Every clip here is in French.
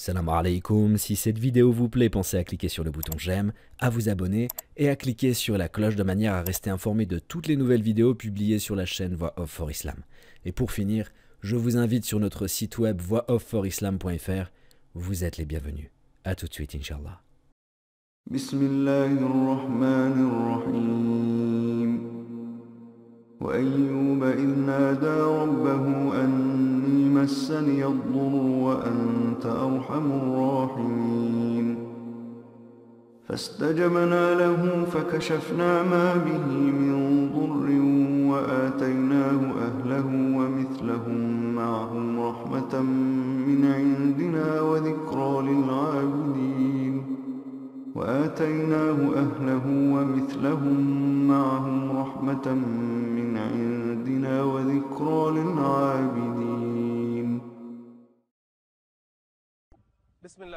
Salam alaikum, si cette vidéo vous plaît, pensez à cliquer sur le bouton j'aime, à vous abonner et à cliquer sur la cloche de manière à rester informé de toutes les nouvelles vidéos publiées sur la chaîne Voix Off for Islam. Et pour finir, je vous invite sur notre site web voixofforislam.fr. Vous êtes les bienvenus. A tout de suite, Inch'Allah. Bismillahirrahmanirrahim. وأيوب إذ نادى ربه أني مسني الضر وأنت أرحم الراحمين فاستجبنا له فكشفنا ما به من ضر وآتيناه أهله ومثلهم معهم رحمة من عندنا وذكرى للعابدين وآتيناه أهله ومثلهم معهم رحمة من عندنا وذكرى للعابدين.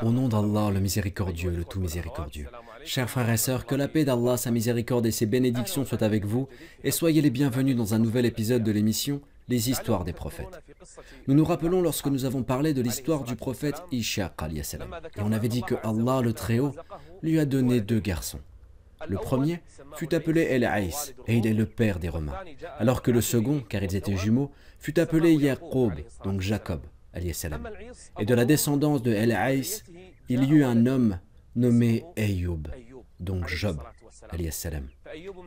Au nom d'Allah, le miséricordieux, le tout miséricordieux. Chers frères et sœurs, que la paix d'Allah, sa miséricorde et ses bénédictions soient avec vous, et soyez les bienvenus dans un nouvel épisode de l'émission Les histoires des prophètes. Nous nous rappelons lorsque nous avons parlé de l'histoire du prophète Ishaq alayhi salam, et on avait dit que Allah le Très-Haut lui a donné deux garçons. Le premier fut appelé El-Aïs, et il est le père des Romains, alors que le second, car ils étaient jumeaux, fut appelé Yaqub, donc Jacob alayhi salam. Et de la descendance de El-Aïs, il y eut un homme nommé Ayoub, donc Job alayhi salam.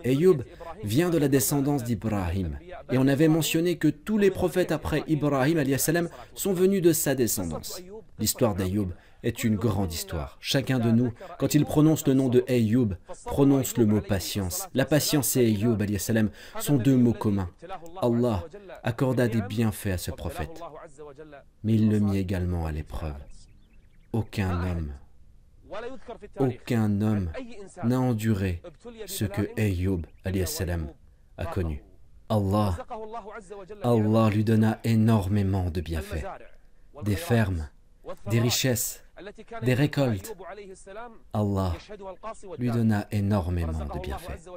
Ayoub vient de la descendance d'Ibrahim, et on avait mentionné que tous les prophètes après Ibrahim alayhi salam sont venus de sa descendance. L'histoire d'Ayoub est une grande histoire. Chacun de nous, quand il prononce le nom de Ayoub, prononce le mot patience. La patience et Ayoub alayhi salam sont deux mots communs. Allah accorda des bienfaits à ce prophète, mais il le mit également à l'épreuve. Aucun homme n'a enduré ce que Ayoub alayhi salam a connu. Allah lui donna énormément de bienfaits, des fermes, des richesses, des récoltes. Allah lui donna énormément de bienfaits.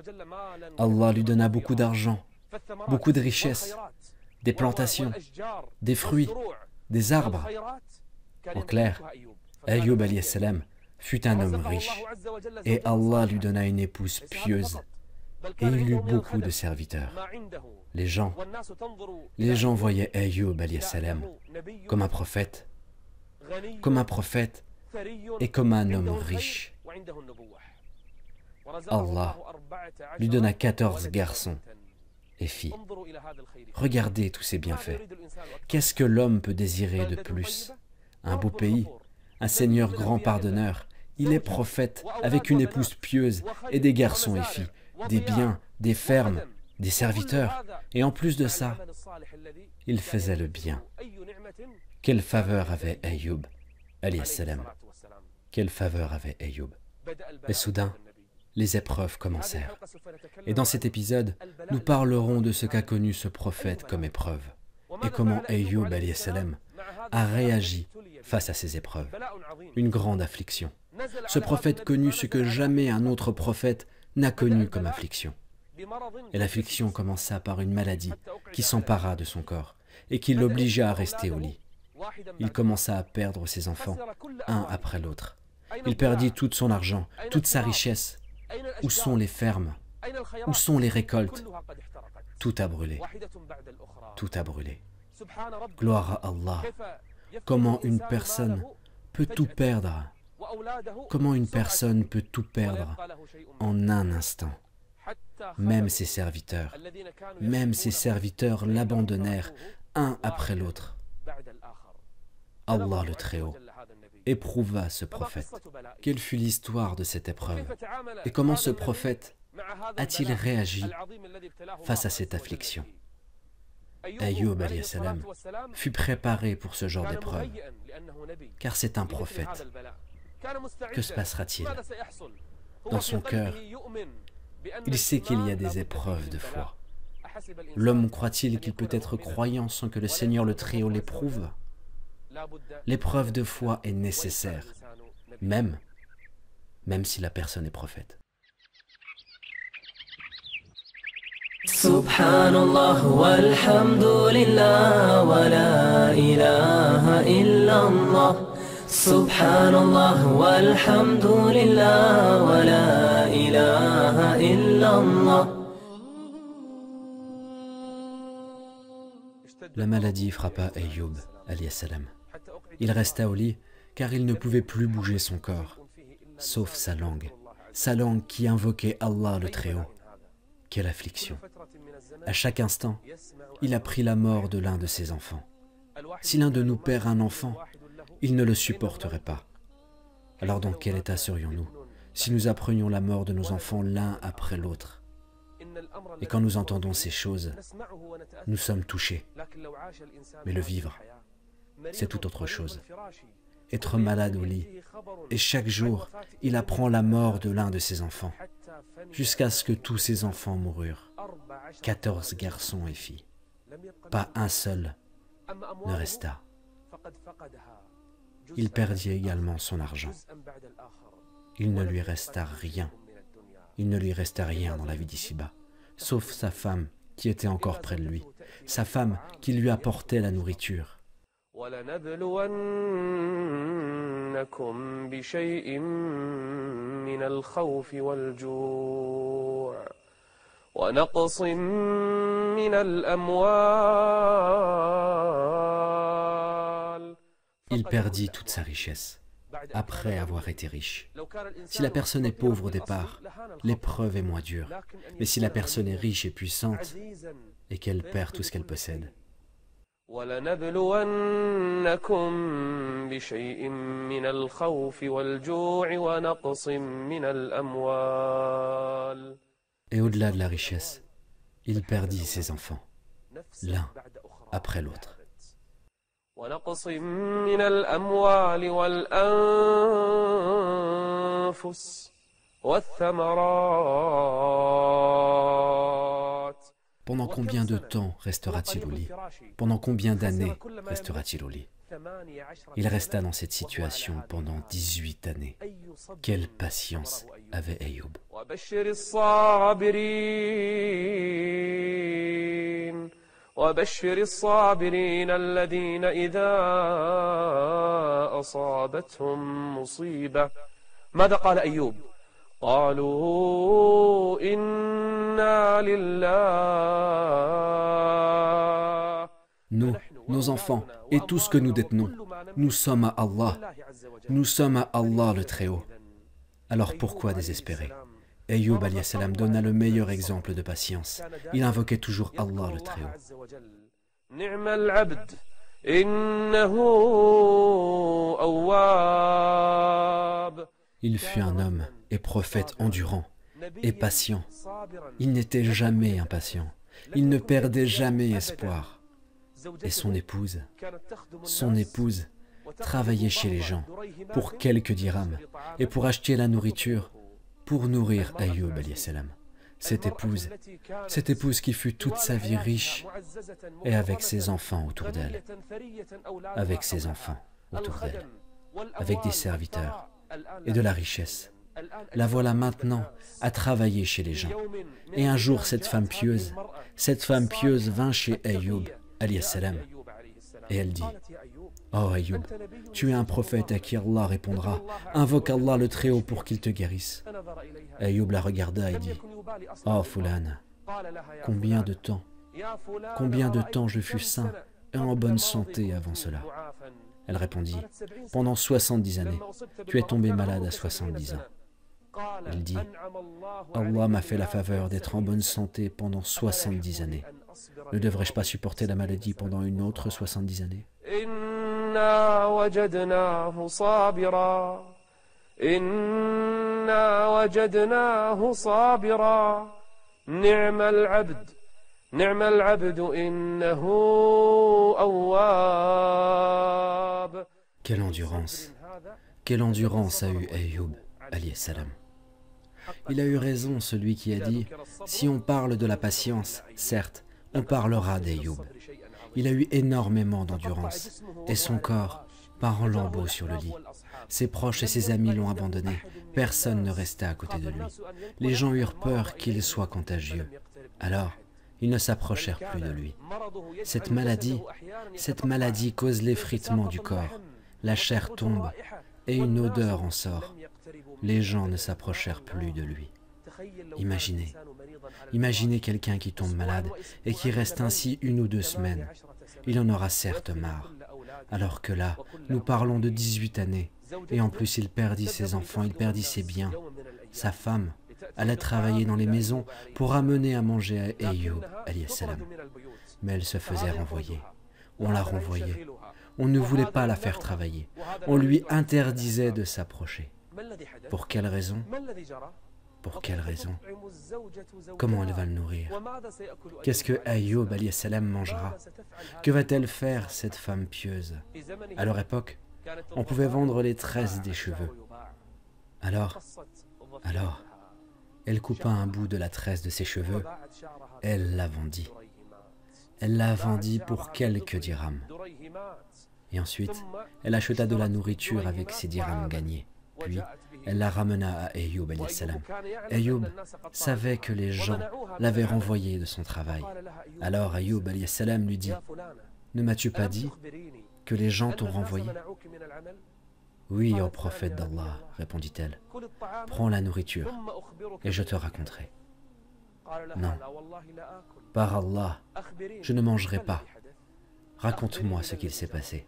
Allah lui donna beaucoup d'argent, beaucoup de richesses, des plantations, des fruits, des arbres. En clair, Ayoub alayhi salam fut un homme riche, et Allah lui donna une épouse pieuse, et il eut beaucoup de serviteurs. Les gens voyaient Ayoub alayhi salam comme un prophète et comme un homme riche. Allah lui donna 14 garçons et filles. Regardez tous ces bienfaits. Qu'est-ce que l'homme peut désirer de plus? Un beau pays, un Seigneur grand pardonneur. Il est prophète avec une épouse pieuse et des garçons et filles, des biens, des fermes, des serviteurs. Et en plus de ça, il faisait le bien. Quelle faveur avait Ayoub alayhi salam. Quelle faveur avait Ayoub. Mais soudain, les épreuves commencèrent. Et dans cet épisode, nous parlerons de ce qu'a connu ce prophète comme épreuve et comment Ayoub alayhi salam a réagi face à ces épreuves. Une grande affliction. Ce prophète connut ce que jamais un autre prophète n'a connu comme affliction. Et l'affliction commença par une maladie qui s'empara de son corps et qui l'obligea à rester au lit. Il commença à perdre ses enfants, un après l'autre. Il perdit tout son argent, toute sa richesse. Où sont les fermes? Où sont les récoltes? Tout a brûlé. Tout a brûlé. Gloire à Allah. Comment une personne peut tout perdre? Comment une personne peut tout perdre en un instant? Même ses serviteurs l'abandonnèrent un après l'autre. Allah le Très-Haut éprouva ce prophète. Quelle fut l'histoire de cette épreuve? Et comment ce prophète a-t-il réagi face à cette affliction? Ayoub alayhi salam fut préparé pour ce genre d'épreuve, car c'est un prophète. Que se passera-t-il? Dans son cœur, il sait qu'il y a des épreuves de foi. L'homme croit-il qu'il peut être croyant sans que le Seigneur le Très-Haut l'éprouve? L'épreuve de foi est nécessaire, même si la personne est prophète. Subhanallah walhamdulillah wa la ilaha illallah. Subhanallah walhamdulillah wa la ilaha illallah. La maladie frappa Ayyub, alayhi salam. Il resta au lit car il ne pouvait plus bouger son corps, sauf sa langue qui invoquait Allah le Très-Haut. Quelle affliction! À chaque instant, il apprit la mort de l'un de ses enfants. Si l'un de nous perd un enfant, il ne le supporterait pas. Alors dans quel état serions-nous si nous apprenions la mort de nos enfants l'un après l'autre? Et quand nous entendons ces choses, nous sommes touchés. Mais le vivre, c'est tout autre chose. Être malade au lit, et chaque jour, il apprend la mort de l'un de ses enfants, jusqu'à ce que tous ses enfants moururent. 14 garçons et filles. Pas un seul ne resta. Il perdit également son argent. Il ne lui resta rien. Il ne lui resta rien dans la vie d'ici-bas, sauf sa femme qui était encore près de lui, sa femme qui lui apportait la nourriture. وَلَنَبْلُوَنَّكُمْ بِشَيْءٍ مِّنَ الْخَوْفِ وَالْجُوعِ وَنَقْصٍ مِّنَ الْأَمْوَالِ. Il perdit toute sa richesse, après avoir été riche. Si la personne est pauvre au départ, l'épreuve est moins dure. Mais si la personne est riche et puissante, et qu'elle perd tout ce qu'elle possède, وَلَنَبْلُوَنَّكُمْ بِشَيْءٍ مِّنَ الْخَوْفِ وَالْجُوعِ وَنَقْصٍ مِّنَ الْأَمْوَالِ. Et au-delà de la richesse, il perdit ses enfants, l'un après l'autre. وَنَقْصٍ مِّنَ الْأَمْوَالِ وَالْأَنفُسِ وَالثَّمَرَاتِ. Pendant combien de temps restera-t-il au lit? Pendant combien d'années restera-t-il au lit? Il resta dans cette situation pendant 18 années. Quelle patience avait Ayyub! وبشر الصابرين الذين إذا أصابتهم مصيبة. ماذا قال أيوب؟ قالوا إنا لله. Nous, nos enfants et tout ce que nous détenons, nous sommes à Allah. Nous sommes à Allah le Très-Haut. Alors pourquoi désespérer? Ayyub alayhi salam donna le meilleur exemple de patience. Il invoquait toujours Allah le Très-Haut. نعم العبد إنه أواب. Il fut un homme et prophète endurant et patient. Il n'était jamais impatient. Il ne perdait jamais espoir. Et son épouse travaillait chez les gens pour quelques dirhams et pour acheter la nourriture pour nourrir Ayyub alayhi salam. Cette épouse qui fut toute sa vie riche et avec ses enfants autour d'elle, avec des serviteurs et de la richesse. La voilà maintenant à travailler chez les gens. Et un jour, cette femme pieuse vint chez Ayyub alayhi salam et elle dit: Oh Ayyub, tu es un prophète à qui Allah répondra. Invoque Allah le Très-Haut pour qu'il te guérisse. Ayyub la regarda et dit: Oh Fulane, combien de temps je fus sain et en bonne santé avant cela? Elle répondit: Pendant 70 années, tu es tombé malade à 70 ans. Il dit: Allah m'a fait la faveur d'être en bonne santé pendant 70 années. Ne devrais-je pas supporter la maladie pendant une autre 70 années? إنا وجدناه صابرا نعم العبد إنه أواب. Quelle endurance a eu Ayyub alayhi salam. Il a eu raison celui qui a dit: si on parle de la patience, certes, on parlera d'Ayyub. Il a eu énormément d'endurance et son corps part en lambeaux sur le lit. Ses proches et ses amis l'ont abandonné. Personne ne resta à côté de lui. Les gens eurent peur qu'il soit contagieux. Alors, ils ne s'approchèrent plus de lui. Cette maladie cause l'effritement du corps. La chair tombe et une odeur en sort. Les gens ne s'approchèrent plus de lui. Imaginez quelqu'un qui tombe malade et qui reste ainsi 1 ou 2 semaines. Il en aura certes marre. Alors que là, nous parlons de 18 années. Et en plus, il perdit ses enfants, il perdit ses biens. Sa femme allait travailler dans les maisons pour amener à manger à Ayoub, alayhi salam. Mais elle se faisait renvoyer. On la renvoyait. On ne voulait pas la faire travailler. On lui interdisait de s'approcher. Pour quelle raison? Pour quelle raison? Comment elle va le nourrir? Qu'est-ce que Ayoub alayhi salam mangera? Que va-t-elle faire, cette femme pieuse? À leur époque, on pouvait vendre les tresses des cheveux. Alors, elle coupa un bout de la tresse de ses cheveux, elle la vendit. Elle la vendit pour quelques dirhams. Et ensuite, elle acheta de la nourriture avec ces dirhams gagnés. Puis, elle la ramena à Ayoub alayhi salam. Ayoub savait que les gens l'avaient renvoyé de son travail. Alors Ayoub alayhi salam lui dit: ne m'as-tu pas dit que les gens t'ont renvoyé? Oui, ô prophète d'Allah, répondit-elle. Prends la nourriture et je te raconterai. Non, par Allah, je ne mangerai pas. Raconte-moi ce qu'il s'est passé.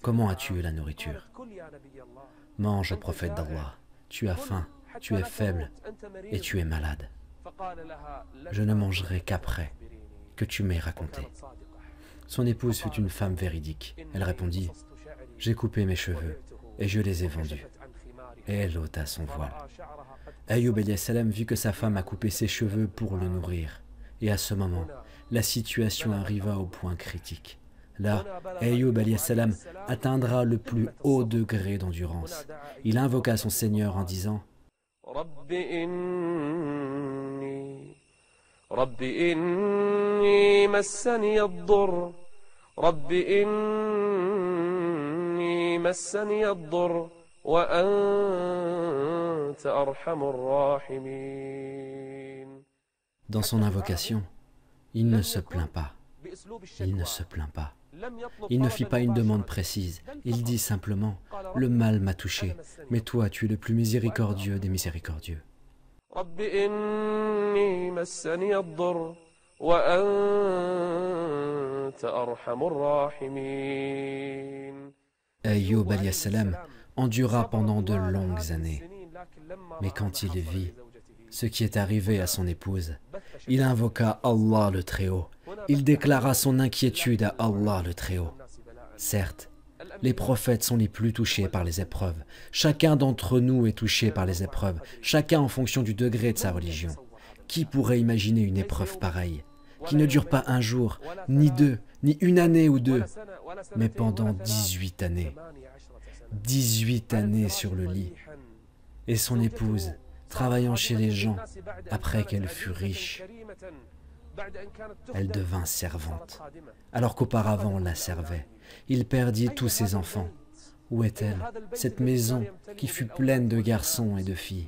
Comment as-tu eu la nourriture? Mange, ô prophète d'Allah. Tu as faim, tu es faible et tu es malade. Je ne mangerai qu'après que tu m'aies raconté. Son épouse fut une femme véridique. Elle répondit: j'ai coupé mes cheveux et je les ai vendus. Et elle ôta son voile. Ayoub alayhi salam vit que sa femme a coupé ses cheveux pour le nourrir. Et à ce moment, la situation arriva au point critique. Là, Ayoub alayhi salam atteindra le plus haut degré d'endurance. Il invoqua son Seigneur en disant: Rabbi inni massani ad-durr, Rabbi inni massani ad-durr, wa anta arhamur rahimin. Dans son invocation, il ne se plaint pas. Il ne se plaint pas. Il ne fit pas une demande précise. Il dit simplement: le mal m'a touché, mais toi tu es le plus miséricordieux des miséricordieux. Ayoub alayhi salam endura pendant de longues années. Mais quand il vit ce qui est arrivé à son épouse, il invoqua Allah le Très-Haut. Il déclara son inquiétude à Allah le Très-Haut. Certes, les prophètes sont les plus touchés par les épreuves. Chacun d'entre nous est touché par les épreuves, chacun en fonction du degré de sa religion. Qui pourrait imaginer une épreuve pareille, qui ne dure pas un jour, ni 2, ni 1 année ou 2, mais pendant 18 années. 18 années sur le lit. Et son épouse, travaillant chez les gens, après qu'elle fut riche, elle devint servante, alors qu'auparavant on la servait. Il perdit tous ses enfants. Où est-elle, cette maison qui fut pleine de garçons et de filles?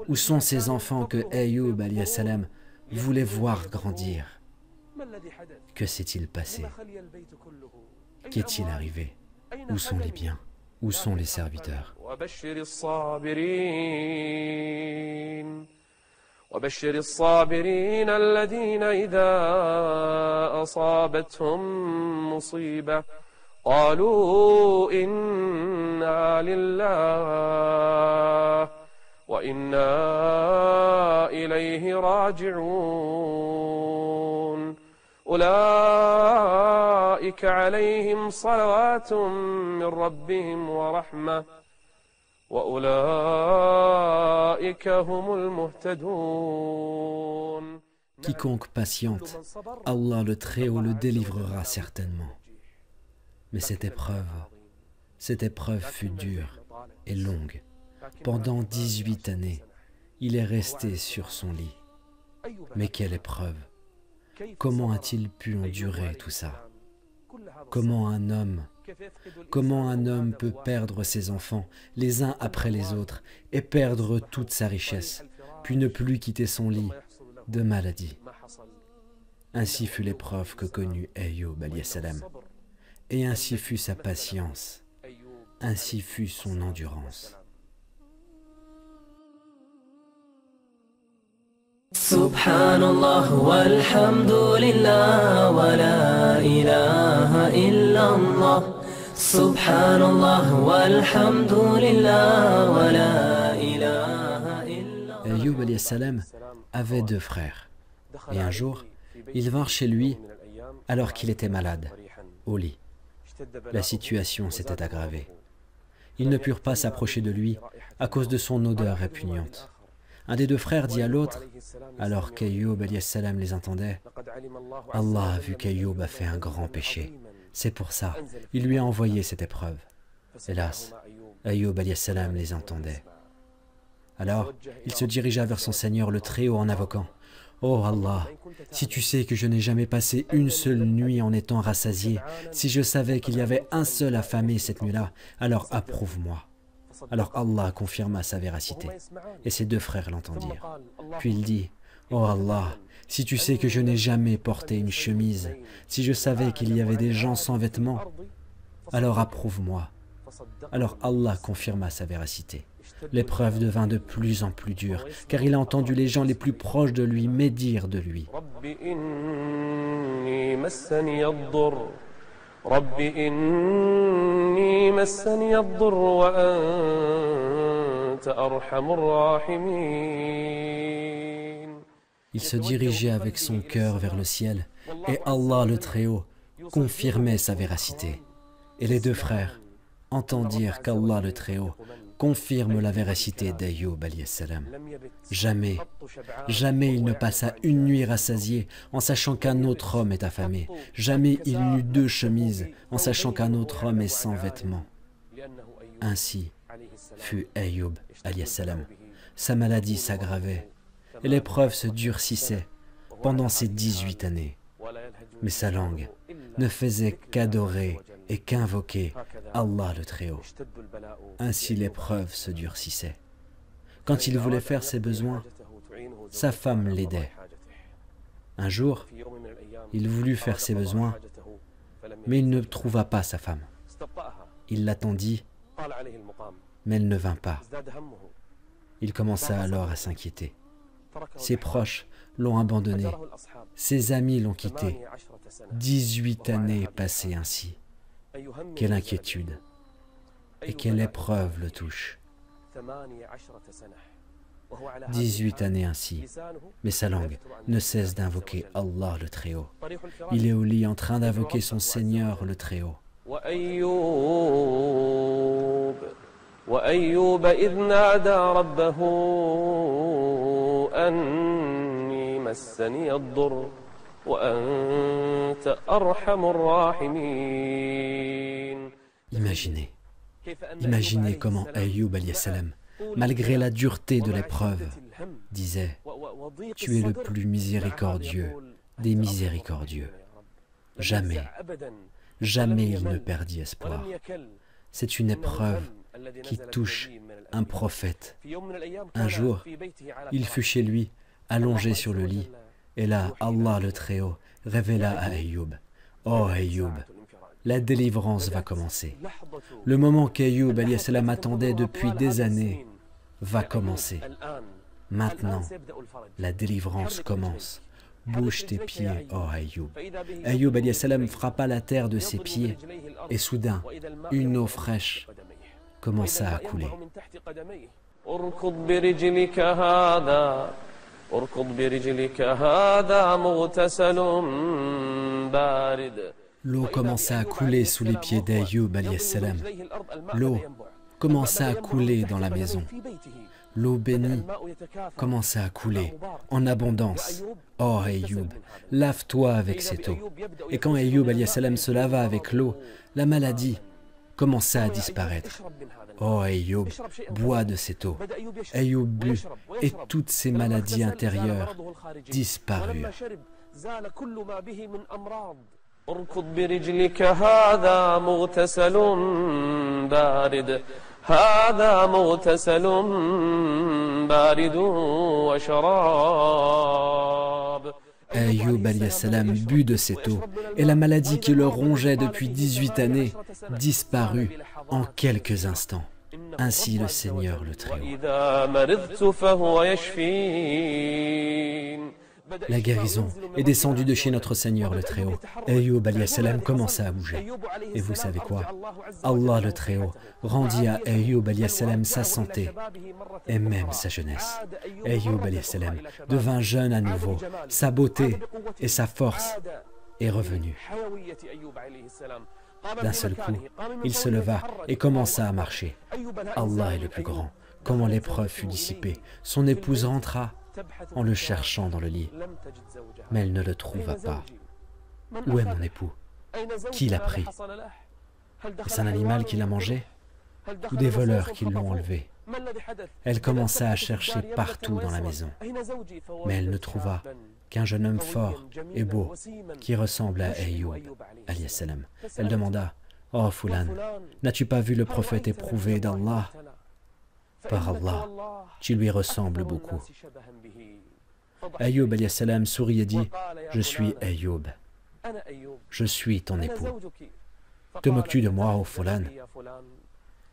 Où sont ces enfants que Ayoub alayhi salam voulait voir grandir? Que s'est-il passé? Qu'est-il arrivé? Où sont les biens? Où sont les serviteurs? وبشر الصابرين الذين إذا أصابتهم مصيبة قالوا إنا لله وإنا إليه راجعون أولئك عليهم صلوات من ربهم ورحمة وأولئك هم المهتدون. Quiconque patiente, Allah le Très-Haut le délivrera certainement. Mais cette épreuve fut dure et longue. Pendant 18 années, il est resté sur son lit. Mais quelle épreuve! Comment a-t-il pu endurer tout ça? Comment un homme peut perdre ses enfants les uns après les autres et perdre toute sa richesse, puis ne plus quitter son lit de maladie? Ainsi fut l'épreuve que connut Ayoub alayhi salam, et ainsi fut sa patience. Ainsi fut son endurance. Subhanallah walhamdulillah wa la ilaha illallah. Subhanallah walhamdulillah wa la ilaha illallah. Ayyub alayhi salam avait 2 frères. Et un jour, ils vinrent chez lui alors qu'il était malade, au lit. La situation s'était aggravée. Ils ne purent pas s'approcher de lui à cause de son odeur répugnante. Un des 2 frères dit à l'autre, alors qu'Ayyub alayhi salam les entendait, « Allah a vu qu'Ayyub a fait un grand péché. C'est pour ça, il lui a envoyé cette épreuve. » Hélas, Ayyub alayhi salam les entendait. Alors, il se dirigea vers son Seigneur le Très-Haut en invoquant, « Oh Allah, si tu sais que je n'ai jamais passé une seule nuit en étant rassasié, si je savais qu'il y avait un seul affamé cette nuit-là, alors approuve-moi. » Alors Allah confirma sa véracité, et ses 2 frères l'entendirent. Puis il dit, « Oh Allah, si tu sais que je n'ai jamais porté une chemise, si je savais qu'il y avait des gens sans vêtements, alors approuve-moi. » Alors Allah confirma sa véracité. L'épreuve devint de plus en plus dure, car il a entendu les gens les plus proches de lui médire de lui. Il se dirigeait avec son cœur vers le ciel, et Allah le Très-Haut confirmait sa véracité. Et les 2 frères entendirent qu'Allah le Très-Haut confirme la véracité d'Ayyub alayhi salam. Jamais, jamais il ne passa une nuit rassasié en sachant qu'un autre homme est affamé. Jamais il n'eut 2 chemises en sachant qu'un autre homme est sans vêtements. Ainsi fut Ayyub alayhi salam. Sa maladie s'aggravait et l'épreuve se durcissait pendant ces 18 années. Mais sa langue ne faisait qu'adorer et qu'invoquer Allah le Très-Haut. Ainsi l'épreuve se durcissait. Quand il voulait faire ses besoins, sa femme l'aidait. Un jour, il voulut faire ses besoins, mais il ne trouva pas sa femme. Il l'attendit, mais elle ne vint pas. Il commença alors à s'inquiéter. Ses proches l'ont abandonné, ses amis l'ont quitté. 18 années passées ainsi. Quelle inquiétude et quelle épreuve le touche. 18 années ainsi, mais sa langue ne cesse d'invoquer Allah le Très-Haut. Il est au lit en train d'invoquer son Seigneur le Très-Haut. وأيوب إذ نادى ربه أني مسني الضر وأنت أرحم الراحمين. Imaginez comment Ayyub alayhi salam, malgré la dureté de l'épreuve, disait « Tu es le plus miséricordieux des miséricordieux. » Jamais, jamais il ne perdit espoir. C'est une épreuve qui touche un prophète. Un jour, il fut chez lui, allongé sur le lit, et là, Allah le Très-Haut révéla à Ayyub, « Oh Ayyub, la délivrance va commencer. Le moment qu'Ayyub alayhi salam attendait depuis des années va commencer. Maintenant, la délivrance commence. Bouge tes pieds, oh Ayyub. » Ayyub alayhi salam frappa la terre de ses pieds, et soudain, une eau fraîche commença à couler. L'eau commença à couler sous les pieds d'Ayyub alayhi salam. L'eau commença à couler dans la maison. L'eau bénie commença à couler en abondance. Oh Ayyub, lave-toi avec cette eau. Et quand Ayyub alayhi salam se lava avec l'eau, la maladie commença à disparaître. Oh Ayyub, bois de cette eau. Ayyub but et toutes ses maladies intérieures disparurent. اركض برجلك هذا مغتسل بارد هذا مغتسل بارد وشراب Ayoub alayhi salam but de cette eau et la maladie qui le rongeait depuis 18 années disparut en quelques instants. Ainsi le Seigneur le Très-Haut. La guérison est descendue de chez notre Seigneur le Très-Haut. Ayoub alayhi salam commença à bouger. Et vous savez quoi? Allah le Très-Haut rendit à Ayoub alayhi salam sa santé et même sa jeunesse. Ayoub alayhi salam devint jeune à nouveau. Sa beauté et sa force est revenue. D'un seul coup, il se leva et commença à marcher. Allah est le plus grand. Comment l'épreuve fut dissipée. Son épouse rentra en le cherchant dans le lit. Mais elle ne le trouva pas. Où est mon époux? Qui l'a pris? Est-ce un animal qui l'a mangé? Ou des voleurs qui l'ont enlevé? Elle commença à chercher partout dans la maison. Mais elle ne trouva qu'un jeune homme fort et beau qui ressemble à Ayoub alayhi salam. Elle demanda: « Oh Fulan, n'as-tu pas vu le prophète éprouvé d'Allah? Par Allah, tu lui ressembles beaucoup. » Ayoub alayhi salam sourit et dit: « Je suis Ayoub. Je suis ton époux. Te moques-tu de moi, ô Fulan?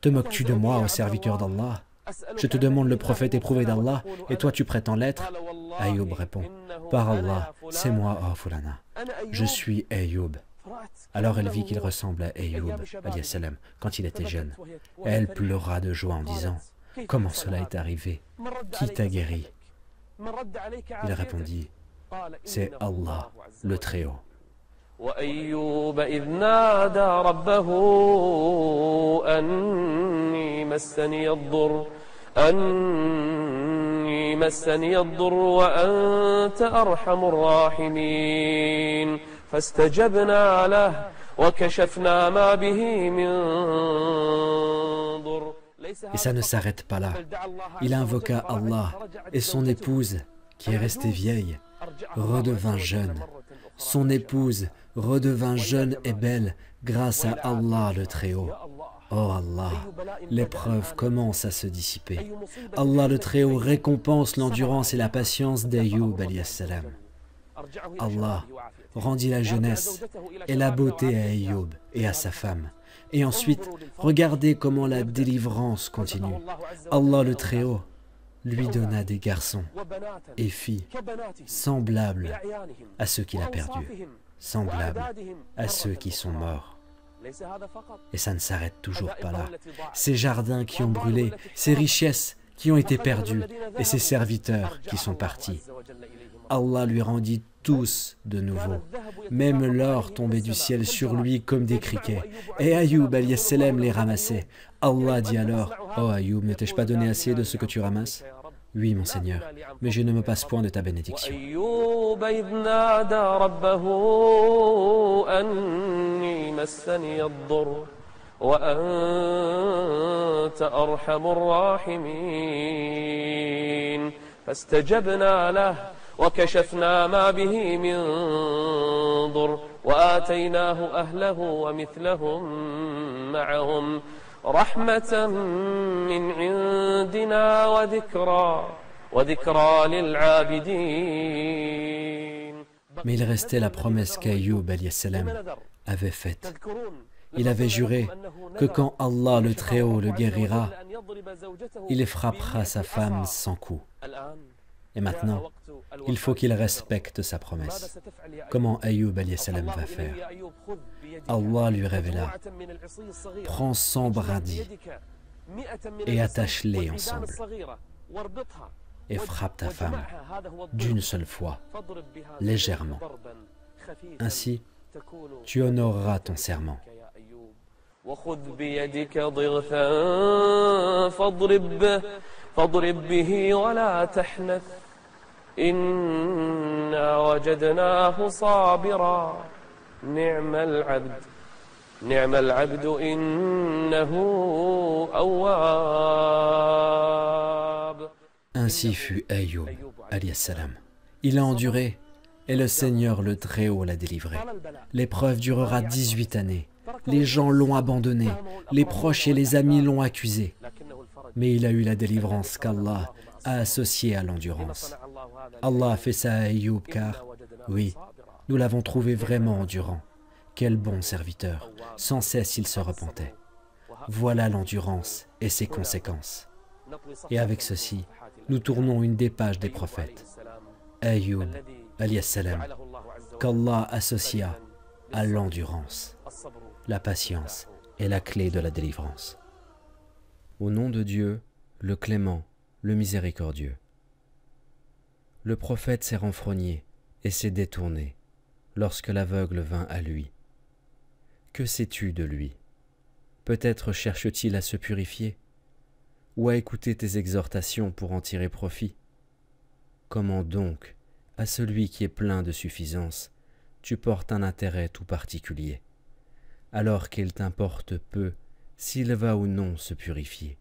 Te moques-tu de moi, ô serviteur d'Allah? Je te demande le prophète éprouvé d'Allah, et toi tu prétends l'être? » Ayoub répond: « Par Allah, c'est moi, ô Fulana. Je suis Ayoub. » Alors elle vit qu'il ressemble à Ayoub alayhi salam quand il était jeune. Elle pleura de joie en disant: « Comment cela est arrivé? Qui t'a guéri? » Il répondit: « C'est Allah, le Très-Haut. » وأيوب إذ نادى ربه أني مسني الضر وأنت أرحم الراحمين فاستجبنا له وكشفنا ما به من ضر. Et ça ne s'arrête pas là. Il invoqua Allah et son épouse, qui est restée vieille, redevint jeune. Son épouse redevint jeune et belle grâce à Allah le Très-Haut. Oh Allah, l'épreuve commence à se dissiper. Allah le Très-Haut récompense l'endurance et la patience d'Ayoub alayhi salam. Allah rendit la jeunesse et la beauté à Ayoub et à sa femme. Et ensuite, regardez comment la délivrance continue. Allah le Très-Haut lui donna des garçons et filles semblables à ceux qu'il a perdus, semblables à ceux qui sont morts. Et ça ne s'arrête toujours pas là. Ces jardins qui ont brûlé, ces richesses qui ont été perdues et ces serviteurs qui sont partis. Allah lui rendit tous de nouveau. Même l'or tombait du ciel sur lui comme des criquets. Et Ayoub alayhi salam les ramassait. Allah dit alors: « Oh Ayoub, ne t'ai-je pas donné assez de ce que tu ramasses? » Oui, mon Seigneur, mais je ne me passe point de ta bénédiction. وكشفنا ما به من ضر وآتيناه أهله ومثلهم معهم رحمة من عندنا وذكرى للعابدين. Mais il restait la promesse qu'Ayoub alayhi salam avait faite. Il avait juré que quand Allah le Très-Haut le guérira, il frappera sa femme sans coup. Et maintenant, il faut qu'il respecte sa promesse. Comment Ayoub alayhi salam va faire? Allah lui révéla: « Prends 100 brindilles et attache-les ensemble et frappe ta femme d'une seule fois, légèrement. Ainsi, tu honoreras ton serment. » فاضرب به ولا تحنث إنا وجدناه صابرا نعم العبد إنه أواب. Ainsi fut Ayoub alayhi salam. Il a enduré et le Seigneur le Très-Haut l'a délivré. L'épreuve durera 18 années. Les gens l'ont abandonné, les proches et les amis l'ont accusé. Mais il a eu la délivrance qu'Allah a associée à l'endurance. Allah a fait ça à Ayoub car Oui, nous l'avons trouvé vraiment endurant. Quel bon serviteur, sans cesse il se repentait. Voilà l'endurance et ses conséquences. Et avec ceci, nous tournons une des pages des prophètes. Ayyub, alayhi salam, qu'Allah associa à l'endurance. La patience est la clé de la délivrance. Au nom de Dieu, le clément, le miséricordieux. Le prophète s'est renfrogné et s'est détourné lorsque l'aveugle vint à lui. Que sais-tu de lui? Peut-être cherche-t-il à se purifier ou à écouter tes exhortations pour en tirer profit. Comment donc, à celui qui est plein de suffisance, tu portes un intérêt tout particulier, alors qu'il t'importe peu s'il va ou non se purifier?